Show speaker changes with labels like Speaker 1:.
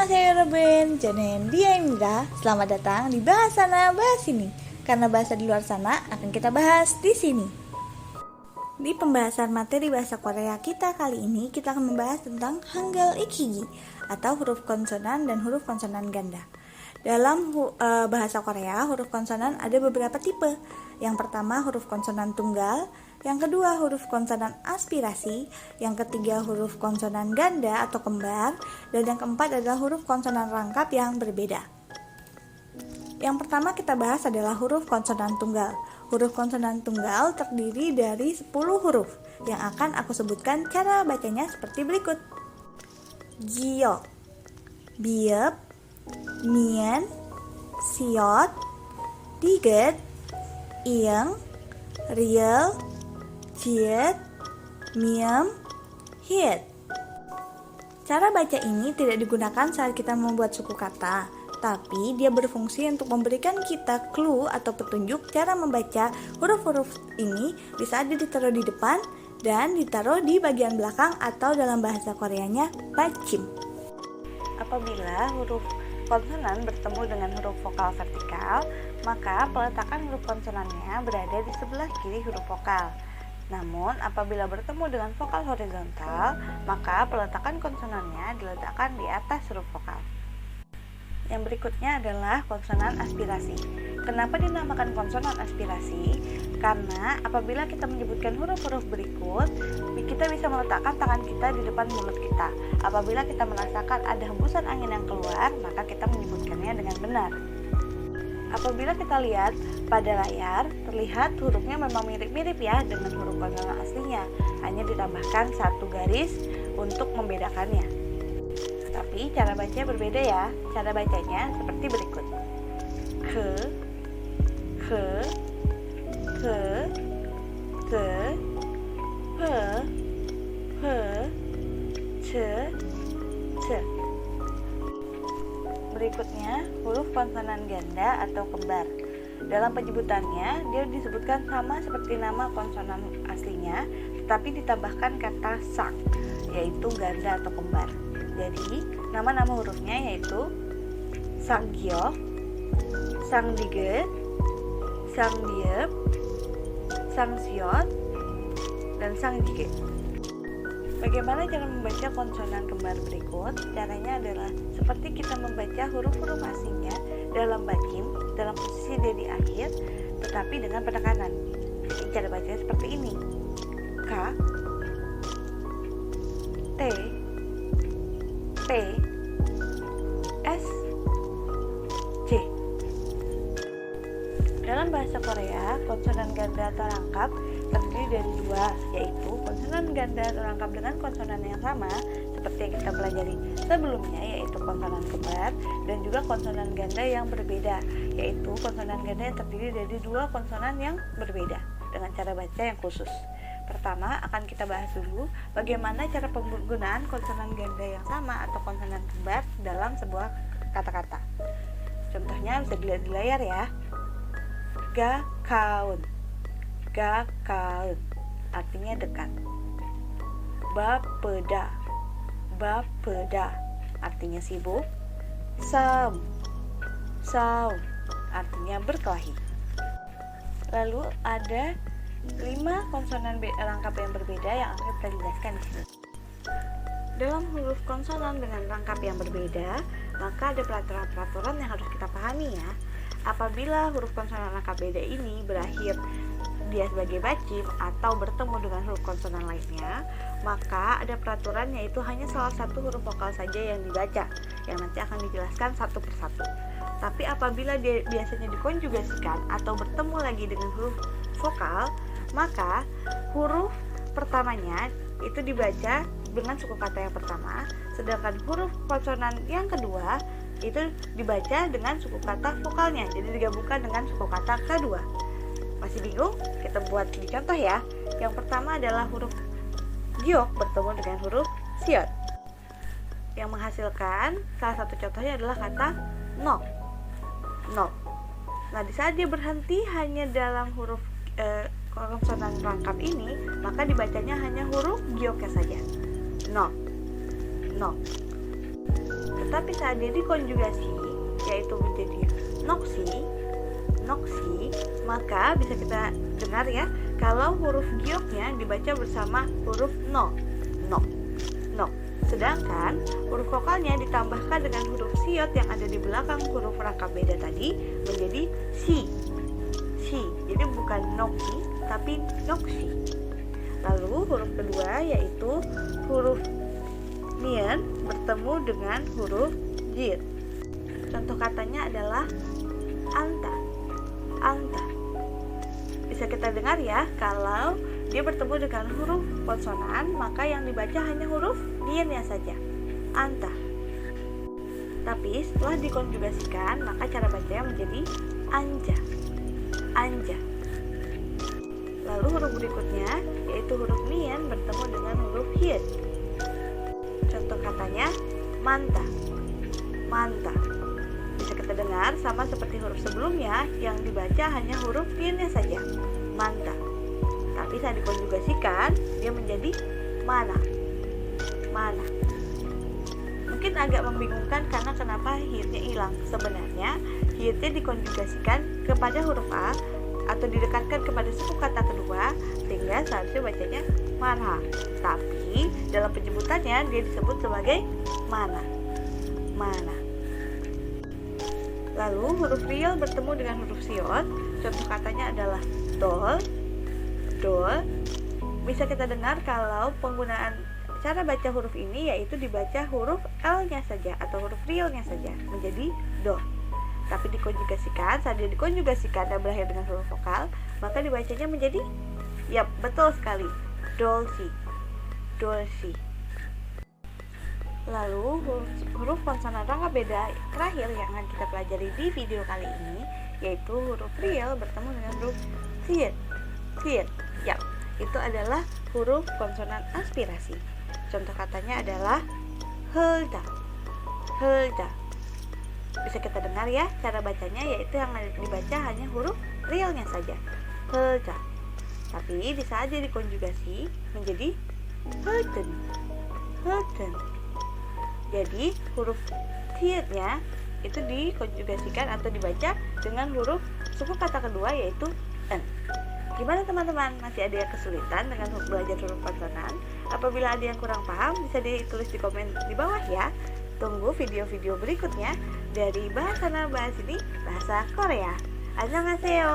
Speaker 1: 안녕하세요 여러분, 저는 Diaimira. Selamat datang di Bahas Sana Bahas Sini. Karena bahasa di luar sana akan kita bahas di sini. Di pembahasan materi bahasa Korea kita kali ini, kita akan membahas tentang Hangul Ikigi atau huruf konsonan dan huruf konsonan ganda. Dalam bahasa Korea, huruf konsonan ada beberapa tipe. Yang pertama huruf konsonan tunggal, yang kedua huruf konsonan aspirasi, yang ketiga huruf konsonan ganda atau kembar, dan yang keempat adalah huruf konsonan rangkap yang berbeda. Yang pertama kita bahas adalah huruf konsonan tunggal. Huruf konsonan tunggal terdiri dari 10 huruf yang akan aku sebutkan cara bacanya seperti berikut. Giok, biep, mien, siot, diget, ieng, riel, ciet, miem, hiet. Cara baca ini tidak digunakan saat kita membuat suku kata, tapi dia berfungsi untuk memberikan kita clue atau petunjuk cara membaca huruf-huruf ini di saat dia ditaruh di depan dan ditaruh di bagian belakang atau dalam bahasa Koreanya bachim. Apabila huruf konsonan bertemu dengan huruf vokal vertikal, maka peletakan huruf konsonannya berada di sebelah kiri huruf vokal. Namun, apabila bertemu dengan vokal horizontal, maka peletakan konsonannya diletakkan di atas huruf vokal. Yang berikutnya adalah konsonan aspirasi. Kenapa dinamakan konsonan aspirasi? Karena apabila kita menyebutkan huruf-huruf berikut, kita bisa meletakkan tangan kita di depan mulut kita. Apabila kita merasakan ada hembusan angin yang keluar, maka kita menyebutkannya dengan benar. Apabila kita lihat pada layar, terlihat hurufnya memang mirip-mirip ya dengan huruf konsonan aslinya. Hanya ditambahkan satu garis untuk membedakannya. Tapi cara bacanya berbeda ya. Cara bacanya seperti berikut. Ke, ke, ke, ke, he, he, ce, ce. Berikutnya huruf konsonan ganda atau kembar. Dalam penyebutannya dia disebutkan sama seperti nama konsonan aslinya, tetapi ditambahkan kata sang, yaitu ganda atau kembar. Jadi nama-nama hurufnya yaitu sanggyeok, sangdiget, sangbiep, sangsiot, dan sangjige. Bagaimana cara membaca konsonan kembar berikut? Caranya adalah seperti kita membaca huruf-huruf aslinya dalam bachim, dalam posisi dia di akhir, tetapi dengan penekanan. Cara bacanya seperti ini. K, T, P, S, C. Dalam bahasa Korea, konsonan ganda atau rangkap terdiri dari dua, yaitu konsonan ganda atau rangkap dengan konsonan yang sama seperti yang kita pelajari sebelumnya, yaitu konsonan kembar, dan juga konsonan ganda yang berbeda, yaitu konsonan ganda yang terdiri dari dua konsonan yang berbeda dengan cara baca yang khusus. Pertama, akan kita bahas dulu bagaimana cara penggunaan konsonan ganda yang sama atau konsonan kembar dalam sebuah kata-kata. Contohnya bisa dilihat di layar ya. Gakaun, gakaun artinya dekat. Bapeda, bapeda artinya sibuk. Saum, saum artinya berkelahi. Lalu ada 5 konsonan rangkap yang berbeda yang akan kita jelaskan di sini. Dalam huruf konsonan dengan rangkap yang berbeda, maka ada peraturan-peraturan yang harus kita pahami ya. Apabila huruf konsonan rangkap beda ini berakhir dia sebagai bachim atau bertemu dengan huruf konsonan lainnya, maka ada peraturan yaitu hanya salah satu huruf vokal saja yang dibaca, yang nanti akan dijelaskan satu persatu. Tapi apabila dia biasanya dikonjugasikan atau bertemu lagi dengan huruf vokal, maka huruf pertamanya itu dibaca dengan suku kata yang pertama, sedangkan huruf konsonan yang kedua itu dibaca dengan suku kata vokalnya, jadi digabungkan dengan suku kata kedua. Masih bingung? Kita buat di contoh ya. Yang pertama adalah huruf giok bertemu dengan huruf siot, yang menghasilkan salah satu contohnya adalah kata nok, nok. Nah, di saat dia berhenti hanya dalam huruf konsonan rangkap ini, maka dibacanya hanya huruf gioknya saja. No, no. Tetapi saat dia dikonjugasi, yaitu menjadi noksi, maka bisa kita dengar ya, kalau huruf gioknya dibaca bersama huruf no. Sedangkan huruf vokalnya ditambahkan dengan huruf siot yang ada di belakang huruf rangkap beda tadi menjadi si. Jadi bukan noksi tapi noksi. Lalu huruf kedua yaitu huruf mien bertemu dengan huruf jir. Contoh katanya adalah anta. Bisa kita dengar ya, kalau dia bertemu dengan huruf konsonan, maka yang dibaca hanya huruf miennya saja, anta. Tapi setelah dikonjugasikan, maka cara bacanya menjadi anja. Lalu huruf berikutnya yaitu huruf mien bertemu dengan huruf hien. Contoh katanya manta. Bisa kita dengar sama seperti huruf sebelumnya, yang dibaca hanya huruf miennya saja, manta. Tapi saat dikonjugasikan dia menjadi mana. Mungkin agak membingungkan karena kenapa hirnya hilang. Sebenarnya hirnya dikonjugasikan kepada huruf A atau didekatkan kepada suku kata kedua, sehingga seharusnya bacanya mana. Tapi dalam penyebutannya dia disebut sebagai mana. Lalu huruf riel bertemu dengan huruf siot. Contoh katanya adalah dol. Bisa kita dengar kalau penggunaan cara baca huruf ini yaitu dibaca huruf L-nya saja atau huruf rielnya saja menjadi do. Tapi dikonjugasikan, saat dia dikonjugasikan dan berakhir dengan huruf vokal, maka dibacanya menjadi, yap, betul sekali, dolsi. Lalu huruf konsonan rangkap beda terakhir yang akan kita pelajari di video kali ini yaitu huruf riel bertemu dengan huruf sien. Yap, itu adalah huruf konsonan aspirasi. Contoh katanya adalah helda. Bisa kita dengar ya, cara bacanya yaitu yang dibaca hanya huruf rielnya saja, helda. Tapi di saat dia dikonjugasi menjadi helden. Jadi huruf tietnya itu dikonjugasikan atau dibaca dengan huruf suku kata kedua yaitu n. Gimana teman-teman? Masih ada yang kesulitan dengan belajar huruf konsonan? Apabila ada yang kurang paham, bisa ditulis di komen di bawah ya. Tunggu video-video berikutnya dari Bahasa Sini Bahasa Korea. Annyeonghaseyo.